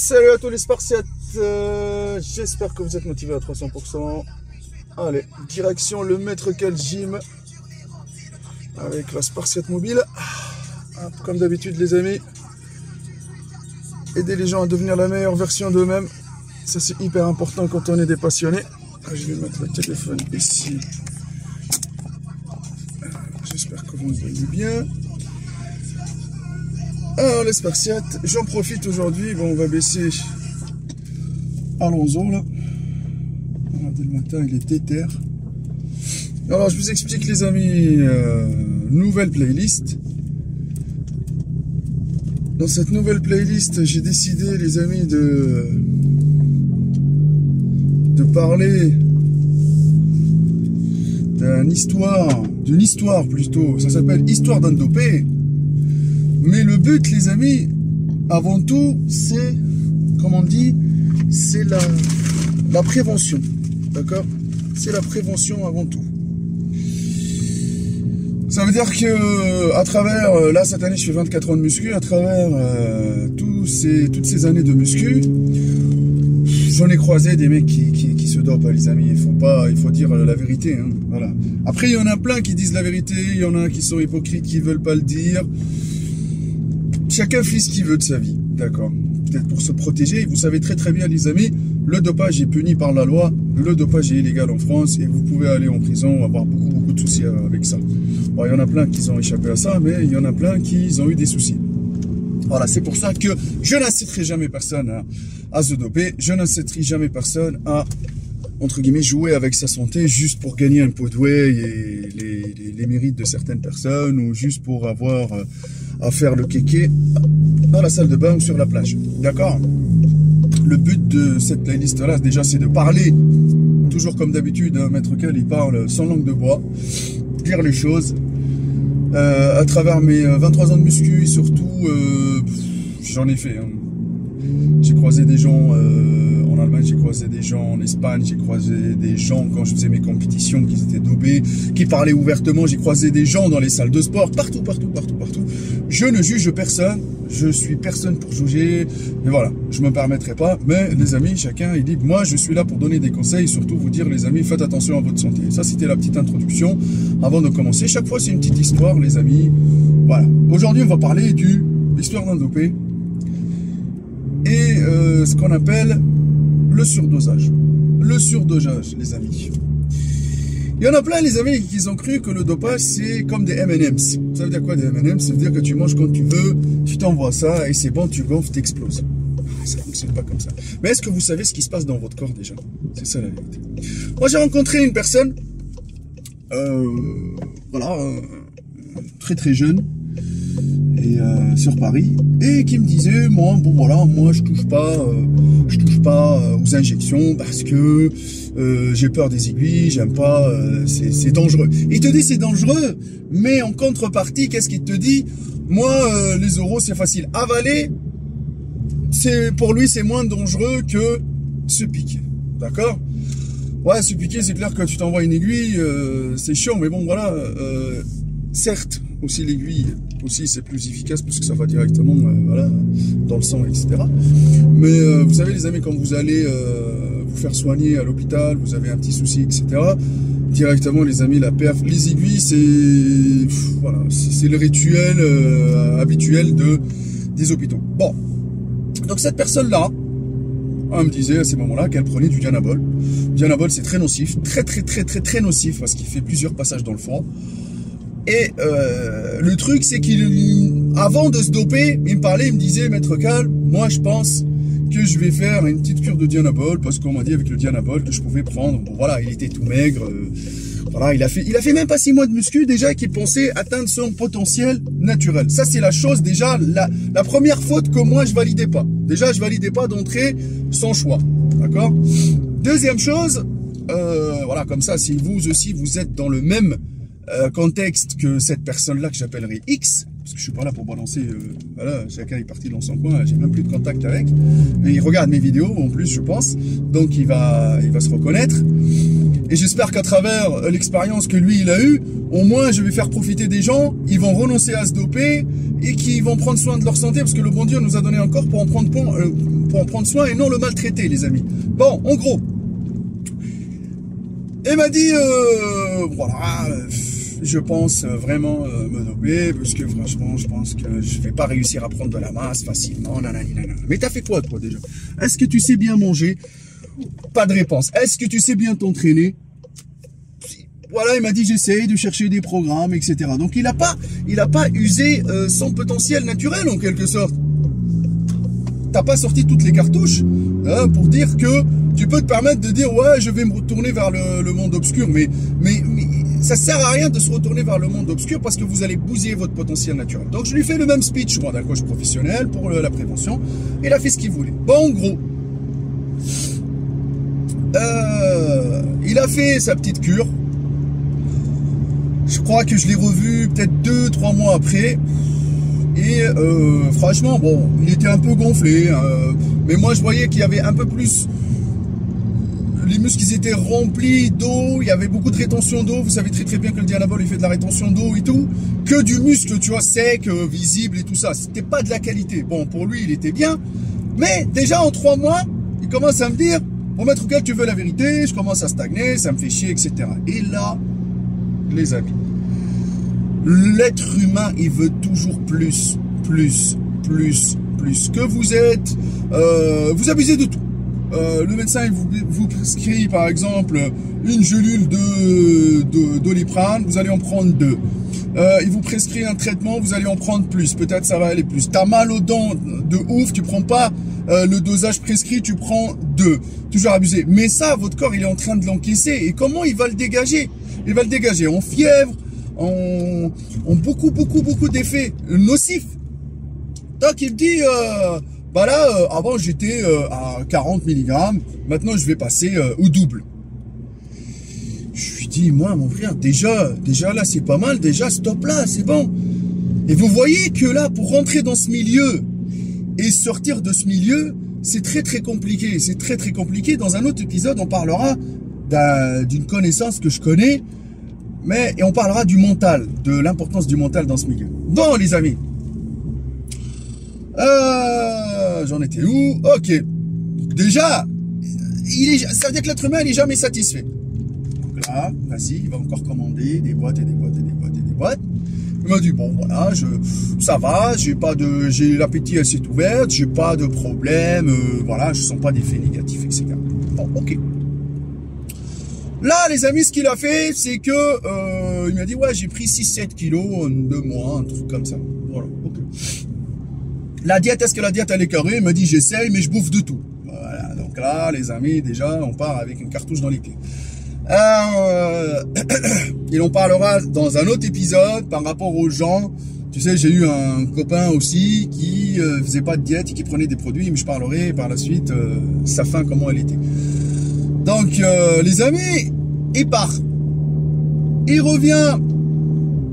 Salut à tous les Spartiates, j'espère que vous êtes motivés à 300%. Allez, direction le Maître Cal Gym avec la Spartiate mobile. Comme d'habitude les amis, aider les gens à devenir la meilleure version d'eux-mêmes, ça c'est hyper important quand on est des passionnés. Je vais mettre le téléphone ici, j'espère que vous me voyez bien. Alors les Spartiates, j'en profite aujourd'hui, bon on va baisser Alonso là. Regardez le matin il est déter. Alors je vous explique les amis, nouvelle playlist. Dans cette nouvelle playlist, j'ai décidé les amis de parler d'une histoire plutôt, ça s'appelle Histoire d'un dopé. Mais le but, les amis, avant tout, c'est, comme on dit, c'est la prévention. D'accord? C'est la prévention avant tout. Ça veut dire que, à travers, là, cette année, je fais 24 ans de muscu, à travers toutes ces années de muscu, j'en ai croisé des mecs qui se dopent, les amis. Il faut dire la vérité, hein. Voilà. Après, il y en a plein qui disent la vérité, il y en a qui sont hypocrites, qui veulent pas le dire. Chacun fait ce qu'il veut de sa vie, d'accord. Peut-être pour se protéger. Vous savez très bien, les amis, le dopage est puni par la loi. Le dopage est illégal en France et vous pouvez aller en prison, avoir beaucoup de soucis avec ça. Bon, il y en a plein qui ont échappé à ça, mais il y en a plein qui ont eu des soucis. Voilà, c'est pour ça que je n'inciterai jamais personne à se doper. Je n'inciterai jamais personne à, entre guillemets, jouer avec sa santé juste pour gagner un pot de whey et les mérites de certaines personnes ou juste pour avoir à faire le kéké dans la salle de bain ou sur la plage. D'accord? Le but de cette playlist-là, déjà, c'est de parler, toujours comme d'habitude, hein, Maître Cal, il parle sans langue de bois, dire les choses. À travers mes 23 ans de muscu, et surtout, j'en ai fait. Hein. J'ai croisé des gens en Allemagne, j'ai croisé des gens en Espagne, j'ai croisé des gens quand je faisais mes compétitions qui étaient dopés, qui parlaient ouvertement, j'ai croisé des gens dans les salles de sport, partout. Je ne juge personne, je suis personne pour juger, mais voilà, je me permettrai pas, mais les amis, chacun est libre. Moi, je suis là pour donner des conseils, surtout vous dire, les amis, faites attention à votre santé. Ça, c'était la petite introduction avant de commencer. Chaque fois, c'est une petite histoire, les amis. Voilà. Aujourd'hui, on va parler de l'histoire d'un dopé et ce qu'on appelle le surdosage. Le surdosage, les amis. Il y en a plein, les amis, qui ont cru que le dopage, c'est comme des M&M's. Ça veut dire quoi, des M&M's? Ça veut dire que tu manges quand tu veux, tu t'envoies ça, et c'est bon, tu gonfles, t'exploses. Ça ne fonctionne pas comme ça. Mais est-ce que vous savez ce qui se passe dans votre corps, déjà? C'est ça, la vérité. Moi, j'ai rencontré une personne, voilà, très jeune, et sur Paris, et qui me disait, moi, bon, voilà, moi, je touche pas aux injections, parce que j'ai peur des aiguilles, j'aime pas, c'est dangereux. Il te dit c'est dangereux, mais en contrepartie, qu'est-ce qu'il te dit? Moi, les euros, c'est facile. Avaler, pour lui, c'est moins dangereux que se piquer. D'accord? Ouais, se piquer, c'est clair que tu t'envoies une aiguille, c'est chiant, mais bon, voilà. Certes, aussi l'aiguille, aussi c'est plus efficace parce que ça va directement, voilà, dans le sang, etc. Mais vous savez, les amis, quand vous allez vous faire soigner à l'hôpital, vous avez un petit souci, etc. Directement, les amis, la perf, les aiguilles, c'est voilà, c'est le rituel habituel des hôpitaux. Bon, donc cette personne-là, elle me disait à ces moments-là qu'elle prenait du Dianabol. Dianabol, c'est très nocif, très nocif parce qu'il fait plusieurs passages dans le fond. Et le truc, c'est avant de se doper, il me parlait, il me disait, Maître Cal, moi je pense que je vais faire une petite cure de Dianabol parce qu'on m'a dit avec le Dianabol que je pouvais prendre. Bon voilà, il était tout maigre. Voilà, il a fait même pas 6 mois de muscu déjà qu'il pensait atteindre son potentiel naturel. Ça c'est la chose déjà, la première faute que moi je validais pas. Déjà je validais pas d'entrer sans choix. D'accord? Deuxième chose, voilà, comme ça, si vous aussi vous êtes dans le même contexte que cette personne-là que j'appellerai X, parce que je suis pas là pour balancer, voilà, chacun est parti dans son coin, j'ai même plus de contact avec, mais il regarde mes vidéos en plus, je pense, donc il va se reconnaître. Et j'espère qu'à travers l'expérience que lui, il a eue, au moins, je vais faire profiter des gens, ils vont renoncer à se doper et qui vont prendre soin de leur santé parce que le bon Dieu nous a donné un corps pour en prendre soin et non le maltraiter, les amis. Bon, en gros, il m'a dit, voilà, je pense vraiment me doper parce que franchement, je pense que je vais pas réussir à prendre de la masse facilement. Nanana. Mais t'as fait quoi, toi, déjà? Est-ce que tu sais bien manger? Pas de réponse. Est-ce que tu sais bien t'entraîner? Voilà, il m'a dit j'essaye de chercher des programmes, etc. Donc il a pas usé son potentiel naturel en quelque sorte. T'as pas sorti toutes les cartouches pour dire que tu peux te permettre de dire ouais je vais me retourner vers le monde obscur, mais ça sert à rien de se retourner vers le monde obscur parce que vous allez bousiller votre potentiel naturel. Donc je lui fais le même speech, moi d'un coach professionnel pour la prévention. Il a fait ce qu'il voulait. Bon, en gros. Il a fait sa petite cure. Je crois que je l'ai revu peut-être 2-3 mois après. Et franchement, bon, il était un peu gonflé. Mais moi, je voyais qu'il y avait un peu plus... Les muscles, ils étaient remplis d'eau. Il y avait beaucoup de rétention d'eau. Vous savez très très bien que le Dianabol, il fait de la rétention d'eau et tout. Que du muscle, tu vois, sec, visible et tout ça. C'était pas de la qualité. Bon, pour lui, il était bien. Mais déjà, en 3 mois, il commence à me dire... Bon, maître Oukel, tu veux la vérité, je commence à stagner, ça me fait chier, etc. Et là, les amis, l'être humain, il veut toujours plus. Que vous êtes, vous abusez de tout. Le médecin, il vous prescrit, par exemple, une gelule de Doliprane, vous allez en prendre 2. Il vous prescrit un traitement, vous allez en prendre plus. Peut-être ça va aller plus. T'as mal aux dents de ouf, tu prends pas le dosage prescrit, tu prends 2. Toujours abusé. Mais ça, votre corps, il est en train de l'encaisser. Et comment il va le dégager? Il va le dégager en fièvre, en beaucoup d'effets nocifs. Donc il me dit, bah là, avant j'étais à 40 mg, maintenant je vais passer au double. Je lui dis, moi mon frère, déjà là c'est pas mal, déjà stop là, c'est bon. Et vous voyez que là, pour rentrer dans ce milieu et sortir de ce milieu, c'est très compliqué. C'est très compliqué. Dans un autre épisode, on parlera d'une connaissance que je connais, et on parlera du mental, de l'importance du mental dans ce milieu. Bon les amis, j'en étais où? Ok. Donc déjà, ça veut dire que l'être humain, il est jamais satisfait. Donc là, vas-y, il va encore commander des boîtes et des boîtes et des boîtes et des boîtes. Il m'a dit, bon, voilà, ça va, j'ai l'appétit assez ouvert, j'ai pas de problème, voilà, je sens pas d'effets négatifs, etc. Bon, ok. Là, les amis, ce qu'il a fait, c'est que, il m'a dit, ouais, j'ai pris 6-7 kilos en 2 mois, un truc comme ça. Voilà, ok. La diète, est-ce que la diète, elle est carrée? Il m'a dit, j'essaye, mais je bouffe de tout. Voilà, donc là, les amis, déjà, on part avec une cartouche dans les pieds. Et on parlera dans un autre épisode par rapport aux gens. Tu sais, j'ai eu un copain aussi qui faisait pas de diète et qui prenait des produits, mais je parlerai par la suite sa fin, comment elle était. Donc, les amis, il part. Il revient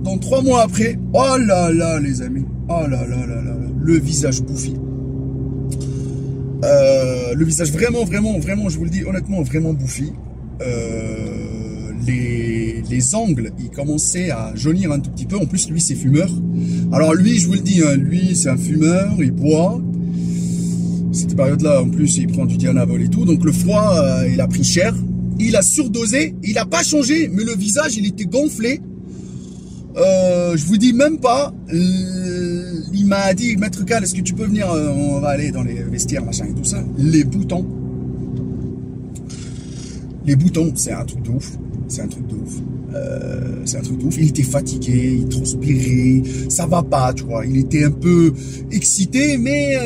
dans 3 mois après. Oh là là, les amis. Oh là là là là. Le visage bouffi. Le visage vraiment, je vous le dis honnêtement, vraiment bouffi. Les angles, il commençait à jaunir un tout petit peu. En plus, lui, c'est fumeur. Alors lui, je vous le dis, hein, lui, c'est un fumeur, il boit. Cette période-là, en plus, il prend du Dianabol et tout. Donc le froid, il a pris cher. Il a surdosé. Il n'a pas changé, mais le visage, il était gonflé. Je vous dis même pas. Il m'a dit, maître Cal, est-ce que tu peux venir, on va aller dans les vestiaires, machin et tout ça. Les boutons, c'est un truc de ouf. C'est un truc de ouf. Il était fatigué, il transpirait, ça va pas, tu vois. Il était un peu excité, mais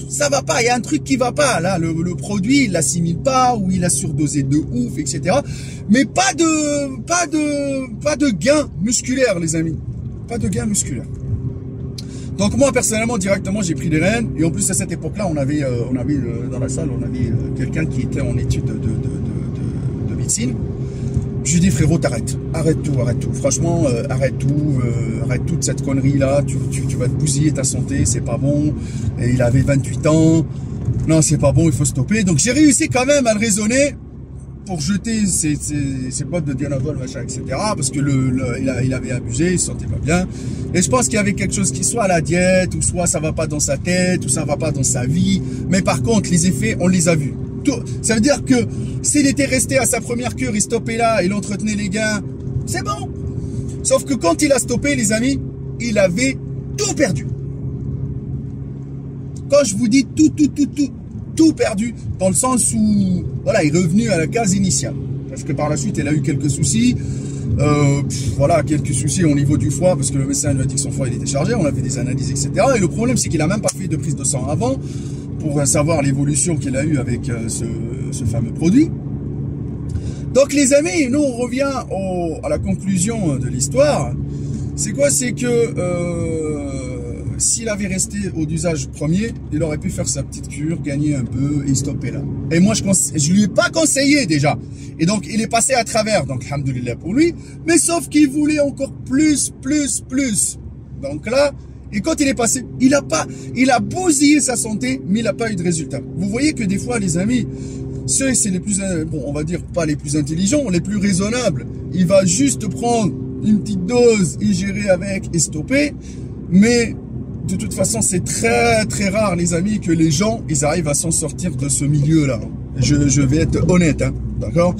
ça va pas. Il y a un truc qui va pas. Là, le produit, il l'assimile pas, ou il a surdosé de ouf, etc. Mais pas de gain musculaire, les amis. Pas de gain musculaire. Donc moi, personnellement, directement, j'ai pris les rênes. Et en plus, à cette époque-là, on avait dans la salle, on avait quelqu'un qui était en études de médecine. Je lui dis, frérot, arrête tout. Franchement, arrête toute cette connerie-là. Tu vas te bousiller ta santé, c'est pas bon. Et il avait 28 ans. Non, c'est pas bon, il faut stopper. Donc j'ai réussi quand même à le raisonner. pour jeter ses potes de Dianabol, machin, etc. Parce que il avait abusé, il se sentait pas bien. Et je pense qu'il y avait quelque chose qui soit à la diète, ou soit ça va pas dans sa tête, ou ça va pas dans sa vie. Mais par contre, les effets, on les a vus. Ça veut dire que s'il était resté à sa première cure, il stoppait là, il entretenait les gains, c'est bon. Sauf que quand il a stoppé, les amis, il avait tout perdu. Quand je vous dis tout perdu, dans le sens où, voilà, il est revenu à la case initiale. Parce que par la suite, il a eu quelques soucis. Voilà, quelques soucis au niveau du foie, parce que le médecin lui a dit que son foie il était chargé, on a fait des analyses, etc. Et le problème, c'est qu'il a même pas fait de prise de sang avant, pour savoir l'évolution qu'il a eue avec ce fameux produit. Donc les amis, nous on revient à la conclusion de l'histoire. C'est quoi? C'est que s'il avait resté au d'usage premier, il aurait pu faire sa petite cure, gagner un peu et stopper là. Et moi je lui ai pas conseillé déjà. Et donc il est passé à travers, donc alhamdoulilah pour lui. Mais sauf qu'il voulait encore plus. Donc là, et quand il est passé, il a bousillé sa santé, mais il n'a pas eu de résultat. Vous voyez que des fois, les amis, c'est les plus, bon, on va dire pas les plus intelligents, les plus raisonnables. Il va juste prendre une petite dose, y gérer avec et stopper. Mais de toute façon, c'est très rare, les amis, que les gens, ils arrivent à s'en sortir de ce milieu-là. Je vais être honnête, hein, d'accord?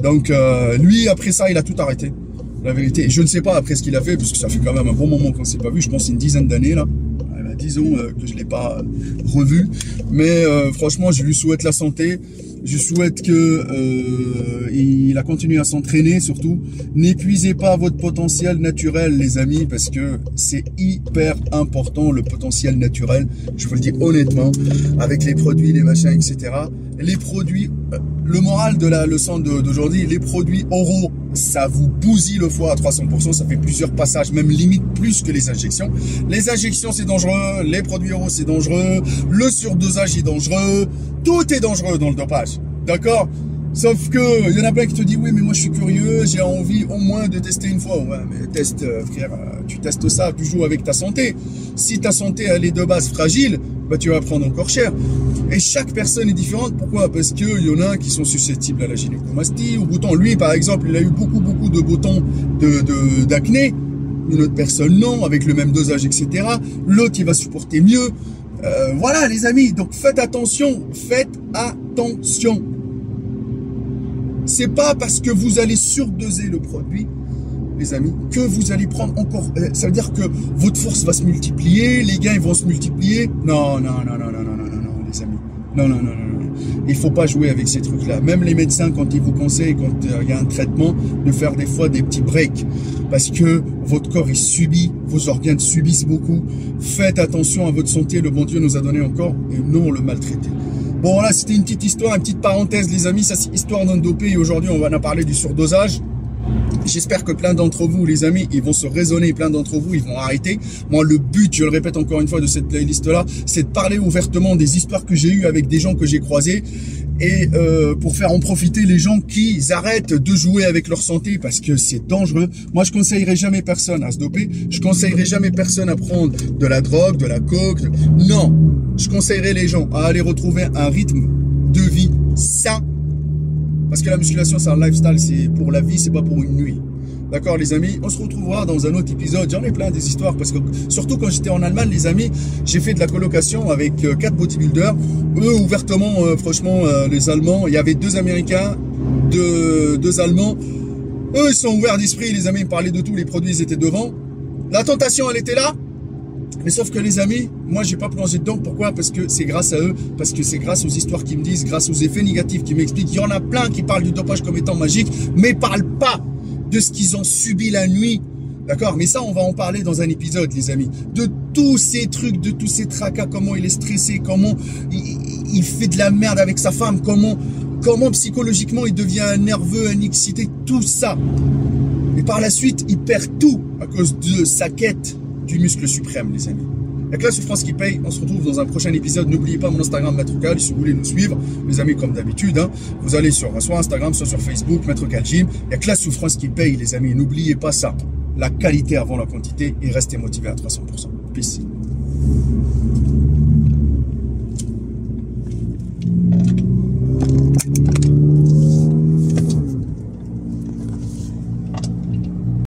Donc, lui, après ça, il a tout arrêté. La vérité, je ne sais pas après ce qu'il a fait, parce que ça fait quand même un bon moment qu'on ne s'est pas vu, je pense une dizaine d'années là, 10 ans que je ne l'ai pas revu, mais franchement je lui souhaite la santé, je souhaite que il a continué à s'entraîner surtout. N'épuisez pas votre potentiel naturel les amis, parce que c'est hyper important le potentiel naturel, je vous le dis honnêtement, avec les produits, les machins, etc. Les produits, le moral de la leçon d'aujourd'hui, les produits oraux, ça vous bousille le foie à 300%, ça fait plusieurs passages, même limite plus que les injections. Les injections c'est dangereux, les produits oraux c'est dangereux, le surdosage est dangereux, tout est dangereux dans le dopage, d'accord? Sauf que il y en a plein qui te disent oui mais moi je suis curieux, j'ai envie au moins de tester une fois. Ouais mais teste frère, tu testes ça toujours avec ta santé. Si ta santé elle est de base fragile, bah tu vas prendre encore cher. Et chaque personne est différente. Pourquoi? Parce que il y en a qui sont susceptibles à la gynécomastie, au bouton. Lui par exemple il a eu beaucoup de boutons d'acné. Une autre personne non, avec le même dosage, etc. L'autre il va supporter mieux. Voilà les amis, donc faites attention, c'est pas parce que vous allez surdoser le produit, les amis, que vous allez prendre encore, ça veut dire que votre force va se multiplier, les gains vont se multiplier. Non, les amis, non. Il faut pas jouer avec ces trucs-là. Même les médecins, quand ils vous conseillent, quand il y a un traitement, de faire des fois des petits breaks. Parce que votre corps, il subit, vos organes subissent beaucoup. Faites attention à votre santé, le bon Dieu nous a donné encore, et non le maltraiter. Bon, voilà, c'était une petite histoire, une petite parenthèse, les amis. Ça, c'est histoire d'un dopé. Et aujourd'hui, on va en parler du surdosage. J'espère que plein d'entre vous, les amis, ils vont se raisonner, plein d'entre vous, ils vont arrêter. Moi, le but, je le répète encore une fois, de cette playlist-là, c'est de parler ouvertement des histoires que j'ai eues avec des gens que j'ai croisés, et pour faire en profiter les gens qui arrêtent de jouer avec leur santé, parce que c'est dangereux. Moi, je conseillerais jamais personne à se doper. Je conseillerais jamais personne à prendre de la drogue, de la coke. Non, je conseillerais les gens à aller retrouver un rythme de vie sain. Parce que la musculation, c'est un lifestyle, c'est pour la vie, c'est pas pour une nuit. D'accord, les amis? On se retrouvera dans un autre épisode. J'en ai plein des histoires, parce que surtout quand j'étais en Allemagne, les amis, j'ai fait de la colocation avec 4 bodybuilders. Eux, ouvertement, franchement, les Allemands, il y avait 2 Américains, 2 Allemands. Eux, ils sont ouverts d'esprit, les amis, ils me parlaient de tout, les produits, ils étaient devant. La tentation, elle était là. Mais sauf que les amis, moi j'ai pas plongé dedans. Pourquoi? Parce que c'est grâce à eux, parce que c'est grâce aux histoires qu'ils me disent, grâce aux effets négatifs qu'ils m'expliquent. Il y en a plein qui parlent du dopage comme étant magique, mais parlent pas de ce qu'ils ont subi la nuit. D'accord? Mais ça, on va en parler dans un épisode, les amis. De tous ces trucs, de tous ces tracas, comment il est stressé, comment il fait de la merde avec sa femme, comment psychologiquement il devient un nerveux, un excité, tout ça. Et par la suite, il perd tout à cause de sa quête du muscle suprême, les amis. La classe souffrance qui paye, on se retrouve dans un prochain épisode. N'oubliez pas mon Instagram Maître Cal, si vous voulez nous suivre, les amis, comme d'habitude, hein, vous allez sur soit Instagram, soit sur Facebook, Maître Cal Gym. Il y a classe souffrance qui paye, les amis. N'oubliez pas ça. La qualité avant la quantité, et restez motivé à 300%. Peace.